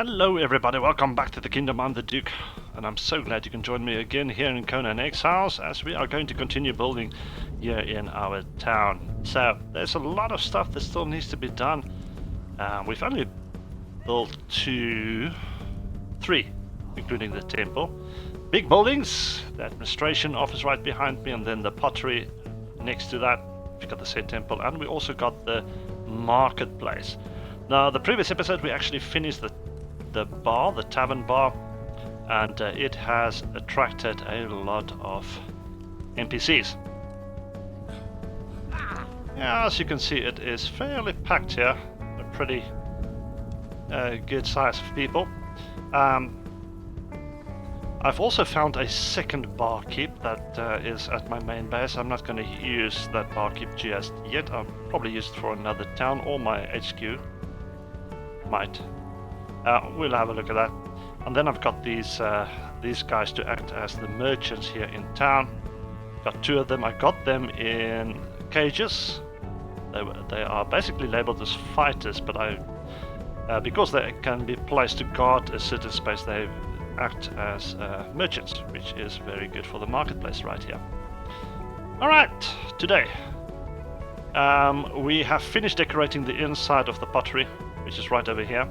Hello everybody, welcome back to the Kingdom. I'm the Duke, and I'm so glad you can join me again here in Conan Exiles as we are going to continue building here in our town. So there's a lot of stuff that still needs to be done. We've only built three, including the temple. Big buildings, the administration office right behind me, and then the pottery next to that. We've got the said temple, and we also got the marketplace. Now, the previous episode we actually finished the bar, the tavern bar, and it has attracted a lot of NPCs. Yeah, as you can see, it is fairly packed here. A pretty good size of people. I've also found a second barkeep that is at my main base. I'm not going to use that barkeep just yet. I'll probably use it for another town or my HQ. Might. We'll have a look at that. And then I've got these guys to act as the merchants here in town. Got two of them. I got them in cages. They are basically labeled as fighters, but because they can be placed to guard a certain space, they act as merchants, which is very good for the marketplace right here. Alright, today we have finished decorating the inside of the pottery, which is right over here.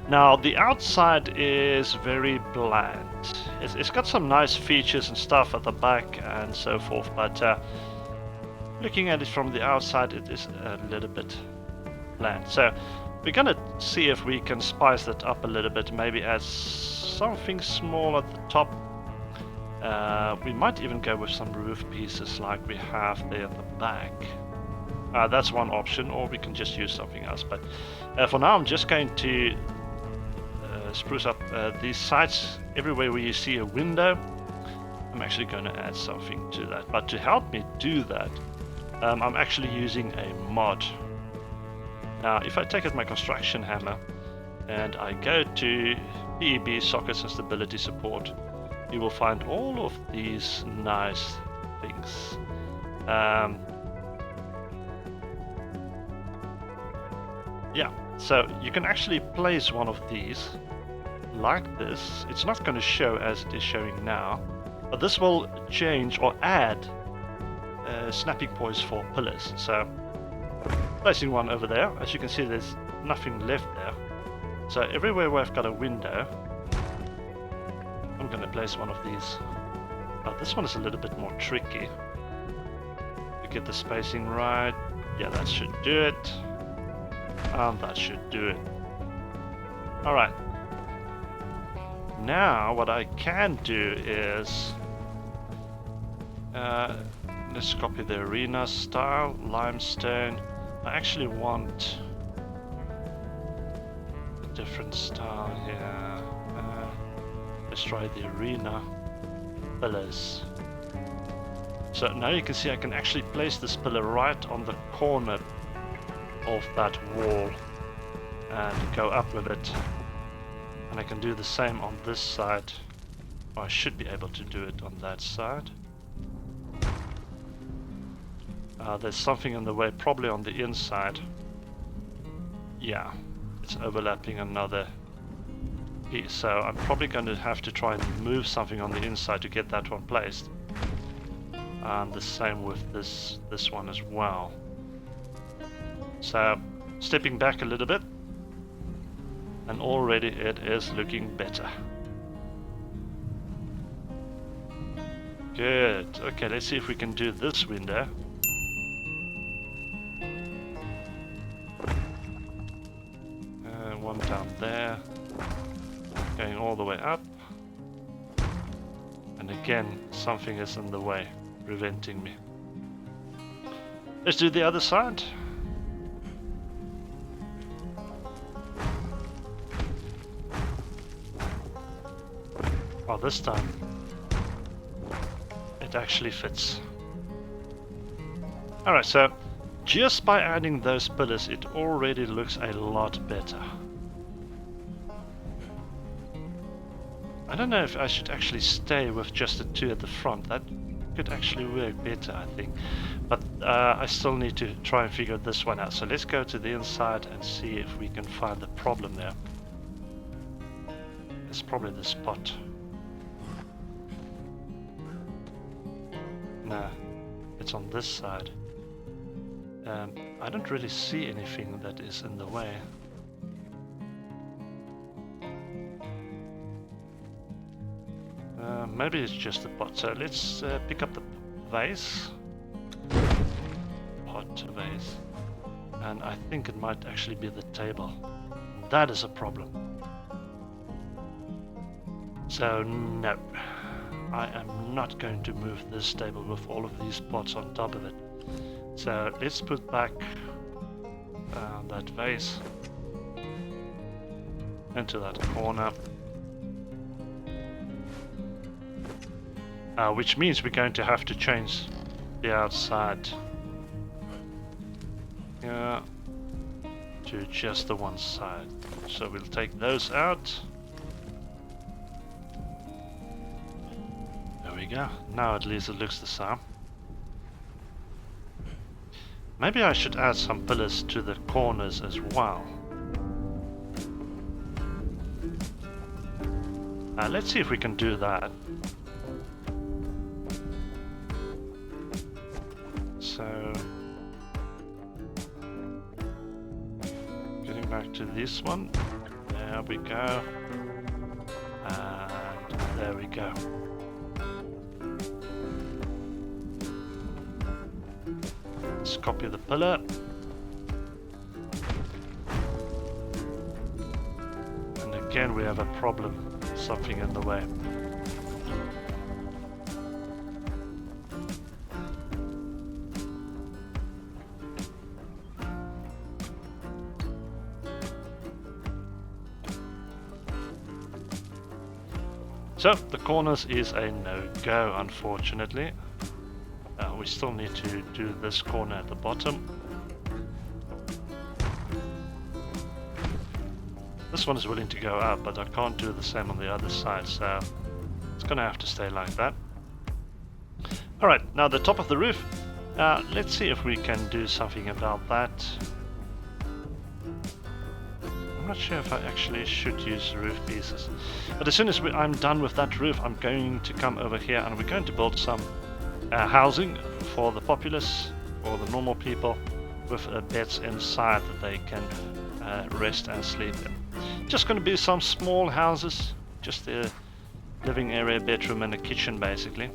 Now the outside is very bland. It's got some nice features and stuff at the back and so forth, but looking at it from the outside, it is a little bit bland. So we're gonna see if we can spice that up a little bit, maybe add something small at the top. We might even go with some roof pieces like we have there at the back. That's one option, or we can just use something else. But for now, I'm just going to spruce up these sides. Everywhere where you see a window, I'm actually going to add something to that. But to help me do that, I'm actually using a mod. Now, if I take out my construction hammer and I go to PEB, sockets and stability support, you will find all of these nice things. Yeah, so you can actually place one of these like this. It's not going to show as it is showing now, but this will change or add snapping points for pillars. So placing one over there, as you can see, there's nothing left there. So everywhere where I've got a window, I'm going to place one of these. Now this one is a little bit more tricky to get the spacing right. Yeah, that should do it. And that should do it. Alright. Now what I can do is let's copy the arena style, limestone. I actually want a different style here. Let's try the arena pillars. So now you can see I can actually place this pillar right on the corner of that wall and go up with it. And I can do the same on this side. Or I should be able to do it on that side. There's something in the way, probably on the inside. Yeah, it's overlapping another piece, so I'm probably going to have to try and move something on the inside to get that one placed. And the same with this one as well. So, stepping back a little bit, and already it is looking better. Good. Okay, let's see if we can do this window. One down there, going all the way up. And again, something is in the way, preventing me. Let's do the other side. Oh, this time it actually fits. Alright, so just by adding those pillars, it already looks a lot better. I don't know if I should actually stay with just the two at the front. That could actually work better, I think. But I still need to try and figure this one out. So let's go to the inside and see if we can find the problem there. It's probably the spot. No, it's on this side. I don't really see anything that is in the way. Maybe it's just the pot. So let's pick up the vase. Pot vase. And I think it might actually be the table. That is a problem. So no, I am not going to move this table with all of these pots on top of it. So let's put back that vase into that corner. Which means we're going to have to change the outside to just the one side. So we'll take those out. There we go. Now at least it looks the same. Maybe I should add some pillars to the corners as well. Let's see if we can do that. So, getting back to this one. There we go. And there we go. Let's copy the pillar. And again we have a problem, something in the way. So the corners is a no-go, unfortunately. We still need to do this corner at the bottom. This one is willing to go up, but I can't do the same on the other side, so it's gonna have to stay like that. Alright, now the top of the roof. Let's see if we can do something about that. I'm not sure if I actually should use roof pieces. But as soon as I'm done with that roof, I'm going to come over here and we're going to build some housing for the populace, or the normal people, with beds inside that they can rest and sleep in. Just going to be some small houses, just a living area, bedroom and a kitchen basically.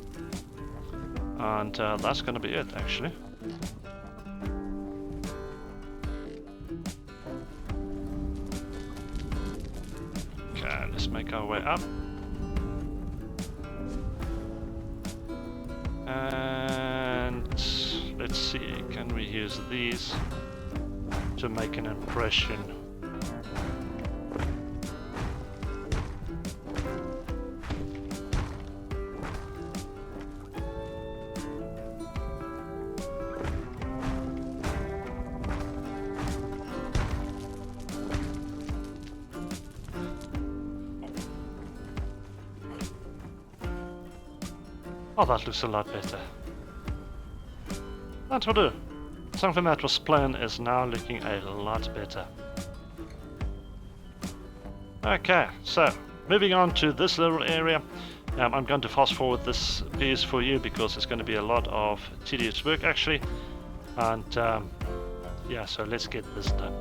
And that's going to be it actually. Okay, let's make our way up. And let's see, can we use these to make an impression? Oh, that looks a lot better. That will do. Something that was plain is now looking a lot better. Okay, so moving on to this little area. I'm going to fast forward this piece for you because it's going to be a lot of tedious work actually. And yeah, so let's get this done.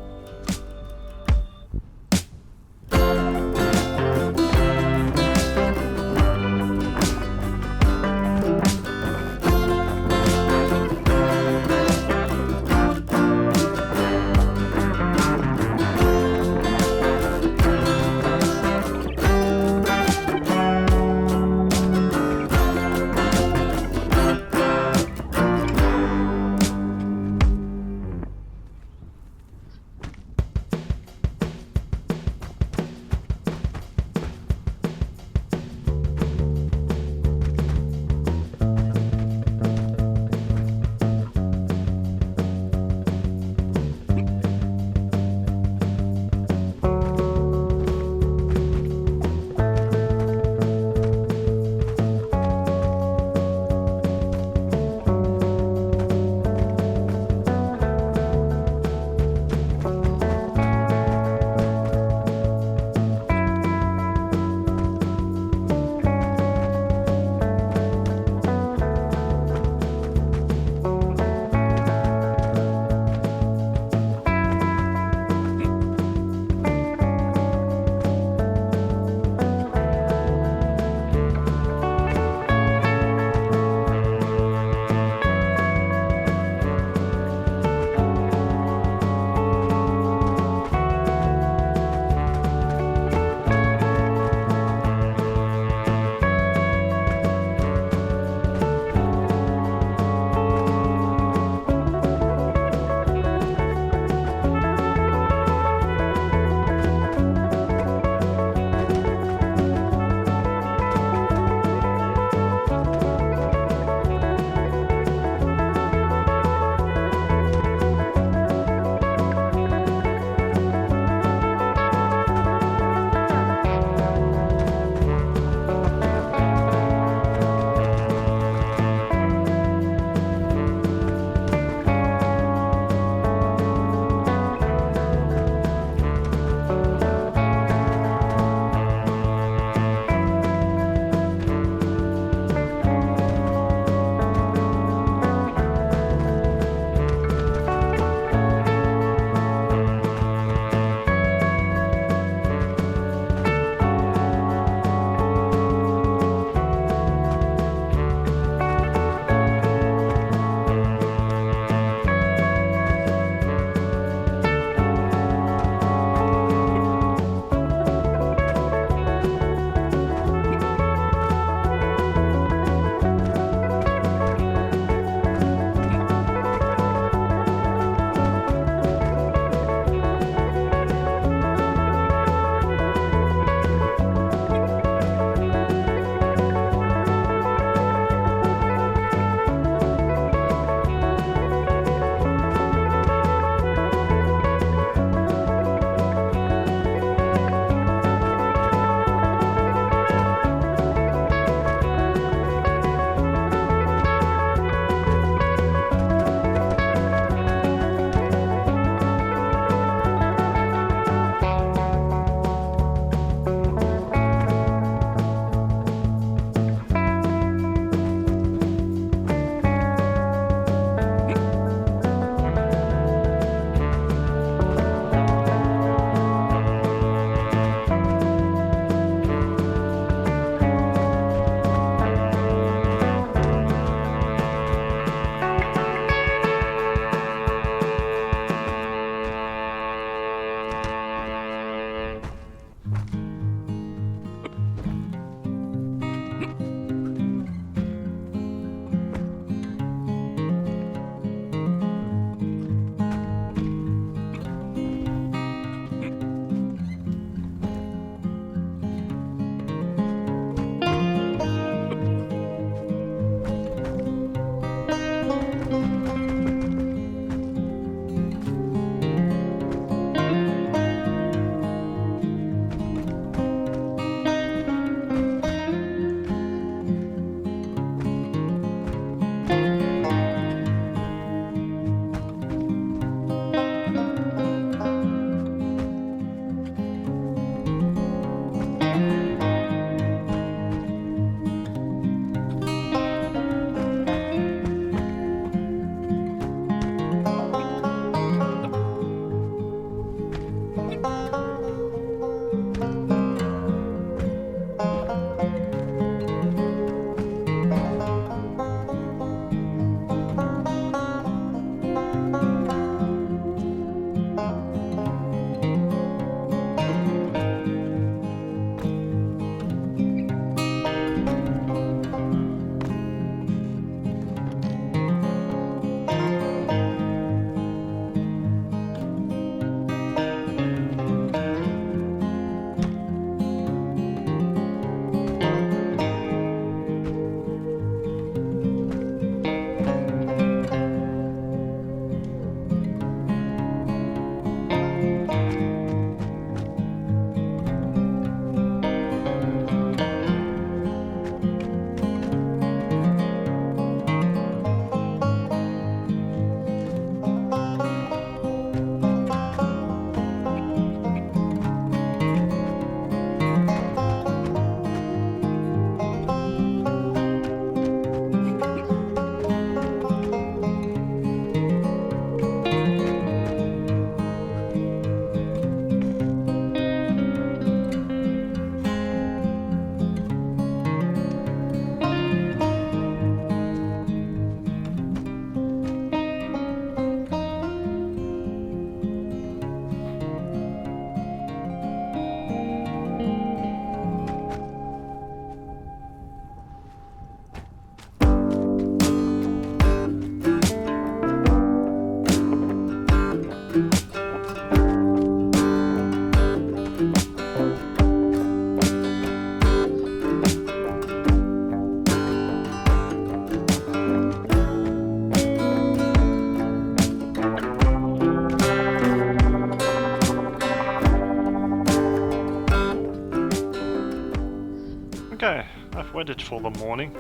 I've waited for the morning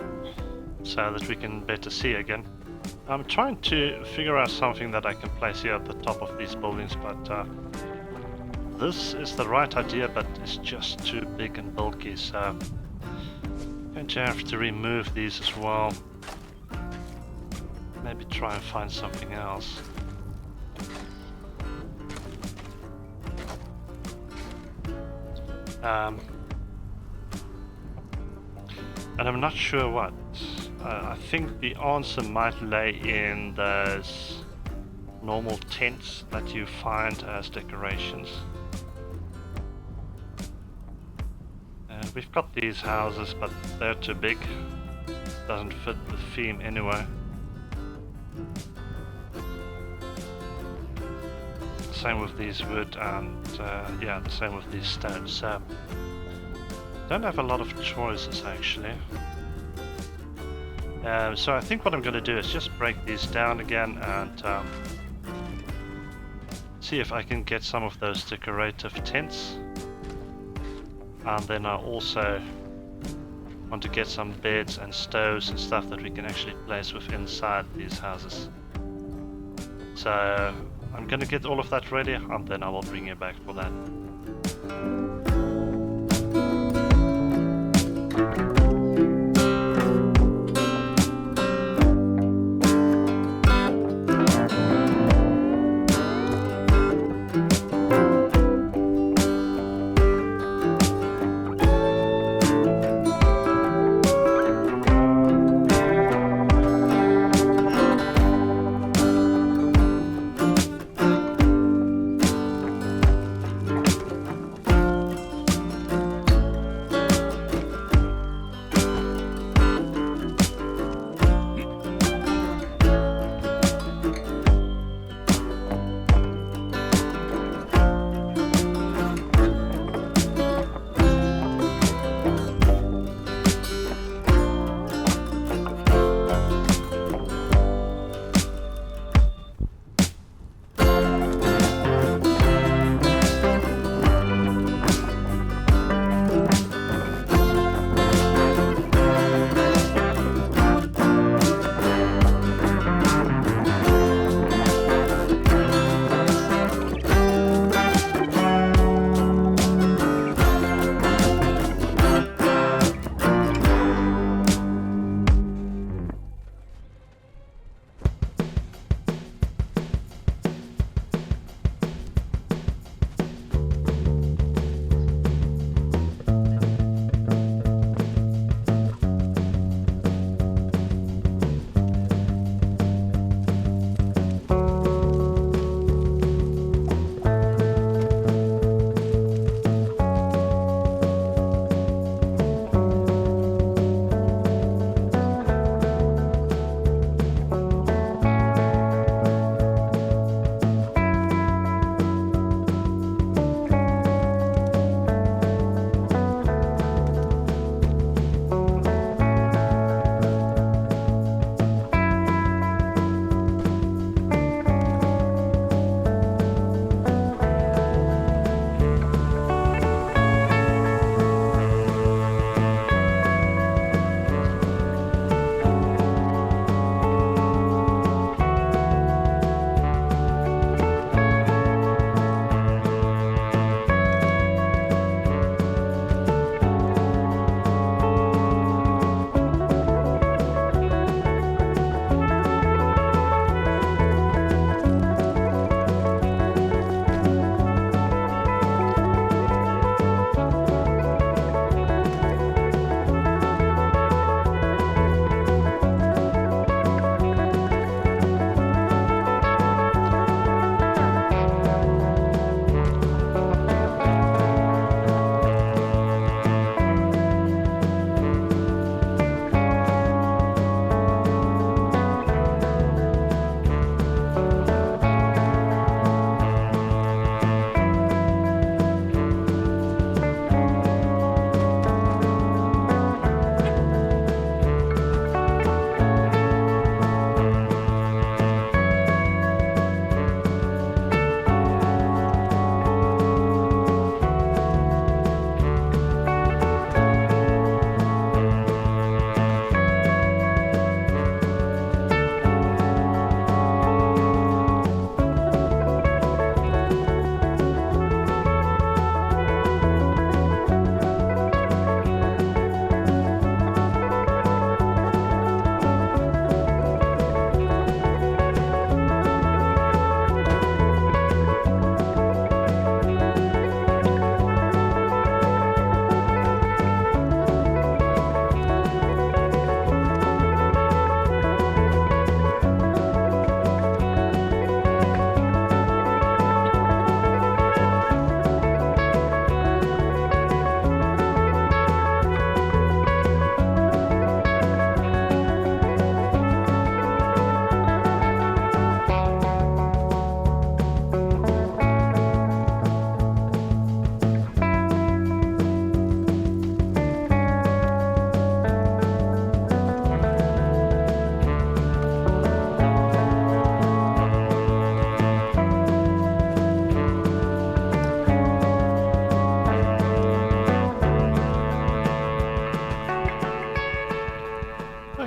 so that we can better see again. I'm trying to figure out something that I can place here at the top of these buildings, but this is the right idea, but it's just too big and bulky, so I'm going to have to remove these as well. Maybe try and find something else. And I'm not sure what. I think the answer might lay in those normal tents that you find as decorations. We've got these houses, but they're too big. Doesn't fit the theme anyway. Same with these wood, and yeah, the same with these stones. So don't have a lot of choices actually. So I think what I'm going to do is just break these down again and see if I can get some of those decorative tents. And then I also want to get some beds and stoves and stuff that we can actually place with inside these houses. So I'm going to get all of that ready and then I will bring you back for that.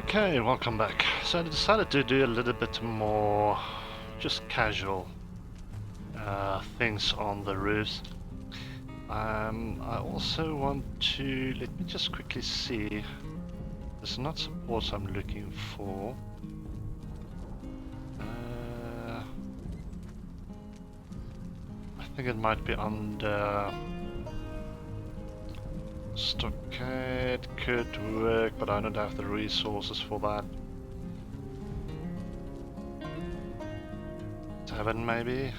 Okay, welcome back. So I decided to do a little bit more just casual things on the roofs. I also want to, let me just quickly see, there's not supports I'm looking for. I think it might be under stockade, could work, but I don't have the resources for that. Tavern maybe?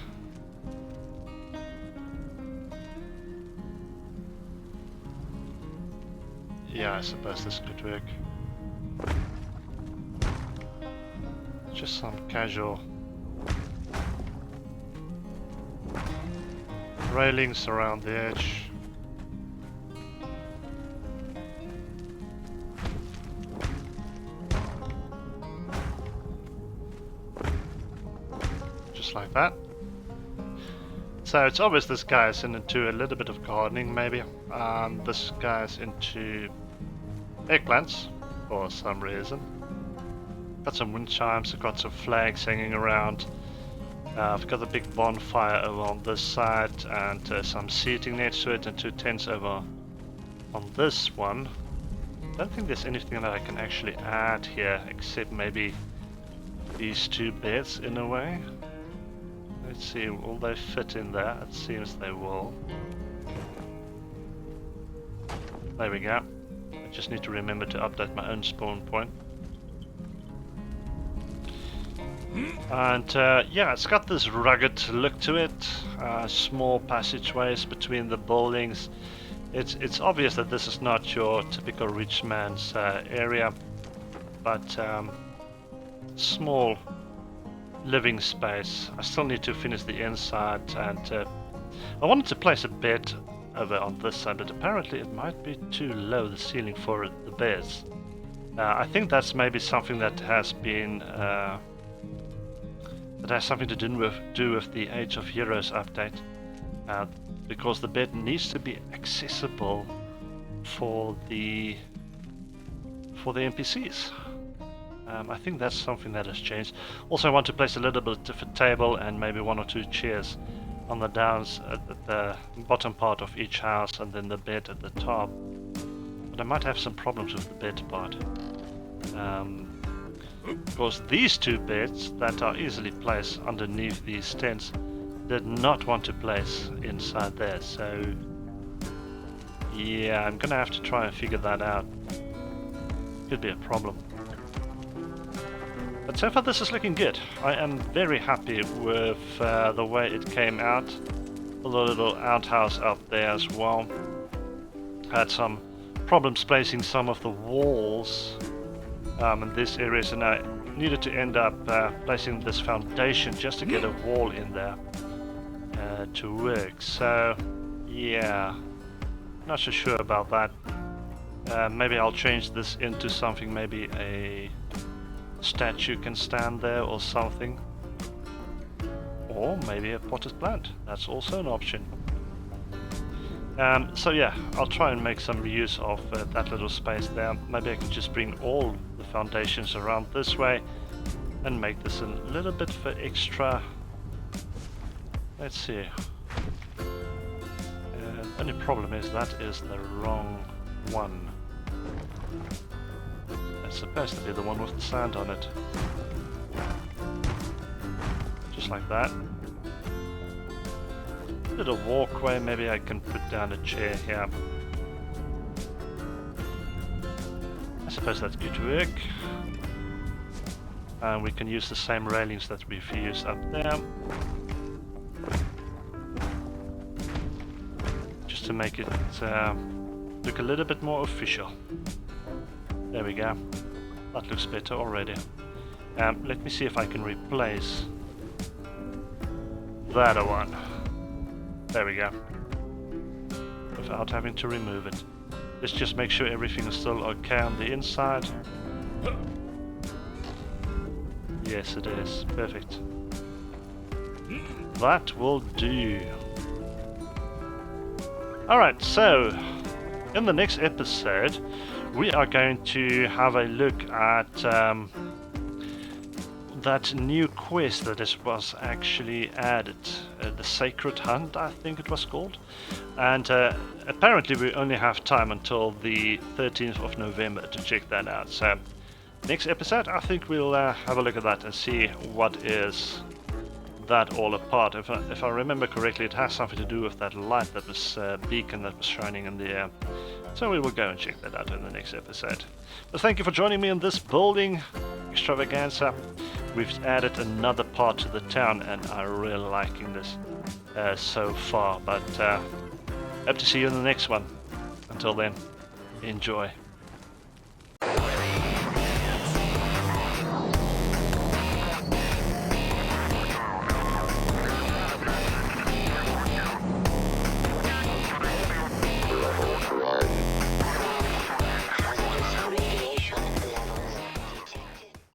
Yeah, I suppose this could work. Just some casual railings around the edge. Just like that. So it's obvious this guy's into a little bit of gardening maybe. This guy's into eggplants for some reason. Got some wind chimes, I've got some flags hanging around. I've got a big bonfire over on this side and some seating next to it and 2 tents over on this one. Don't think there's anything that I can actually add here except maybe these 2 beds in a way. Let's see, will they fit in there? It seems they will. There we go. I just need to remember to update my own spawn point. And yeah, it's got this rugged look to it. Small passageways between the buildings. It's obvious that this is not your typical rich man's area, but small living space. I still need to finish the inside, and I wanted to place a bed over on this side, but apparently it might be too low, the ceiling for the beds. I think that's maybe something that has been that has something to do with the Age of Heroes update, because the bed needs to be accessible for the NPCs. I think that's something that has changed. Also, I want to place a little bit of a table and maybe 1 or 2 chairs on the downs at the bottom part of each house, and then the bed at the top. But I might have some problems with the bed part. Because these 2 beds that are easily placed underneath these tents did not want to place inside there. So yeah, I'm gonna have to try and figure that out. Could be a problem. But so far this is looking good. I am very happy with the way it came out. A little outhouse up there as well. Had some problems placing some of the walls in this area, so I needed to end up placing this foundation just to get a wall in there to work. So yeah, not so sure about that. Maybe I'll change this into something, maybe a statue can stand there or something, or maybe a potted plant. That's also an option. So yeah, I'll try and make some use of that little space there. Maybe I can just bring all the foundations around this way and make this a little bit for extra. Let's see. Only problem is that is the wrong one. It's supposed to be the one with the sand on it. Just like that. Little walkway, maybe I can put down a chair here. I suppose that's good to work. And we can use the same railings that we've used up there. Just to make it look a little bit more official. There we go. That looks better already. Let me see if I can replace that one. There we go. Without having to remove it. Let's just make sure everything is still okay on the inside. Yes, it is. Perfect. That will do. Alright, so in the next episode we are going to have a look at that new quest that was actually added, the Sacred Hunt, I think it was called. And apparently we only have time until the 13th of November to check that out. So next episode I think we'll have a look at that and see what is that all apart. If I remember correctly, it has something to do with that light, that was beacon that was shining in the air. So we will go and check that out in the next episode. But thank you for joining me in this building extravaganza. We've added another part to the town and I'm really liking this so far. But hope to see you in the next one. Until then, enjoy.